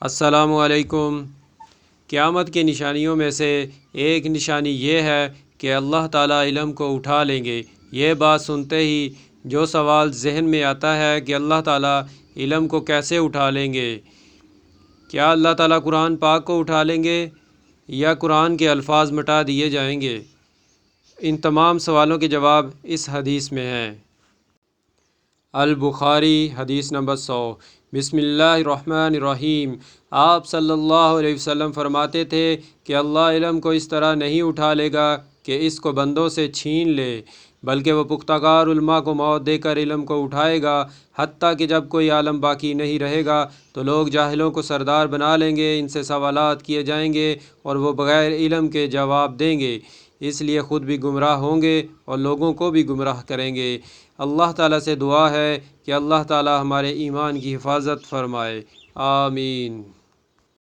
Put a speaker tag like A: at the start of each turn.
A: السلام علیکم۔ قیامت کی نشانیوں میں سے ایک نشانی یہ ہے کہ اللہ تعالیٰ علم کو اٹھا لیں گے۔ یہ بات سنتے ہی جو سوال ذہن میں آتا ہے کہ اللہ تعالیٰ علم کو کیسے اٹھا لیں گے؟ کیا اللہ تعالیٰ قرآن پاک کو اٹھا لیں گے یا قرآن کے الفاظ مٹا دیے جائیں گے؟ ان تمام سوالوں کے جواب اس حدیث میں ہیں۔ البخاری حدیث نمبر 100۔ بسم اللہ الرحمن الرحیم۔ آپ صلی اللہ علیہ وسلم فرماتے تھے کہ اللہ علم کو اس طرح نہیں اٹھا لے گا کہ اس کو بندوں سے چھین لے، بلکہ وہ پختہ کار علماء کو موت دے کر علم کو اٹھائے گا، حتیٰ کہ جب کوئی عالم باقی نہیں رہے گا تو لوگ جاہلوں کو سردار بنا لیں گے، ان سے سوالات کیے جائیں گے اور وہ بغیر علم کے جواب دیں گے، اس لیے خود بھی گمراہ ہوں گے اور لوگوں کو بھی گمراہ کریں گے۔ اللہ تعالیٰ سے دعا ہے کہ اللہ تعالیٰ ہمارے ایمان کی حفاظت فرمائے، آمین۔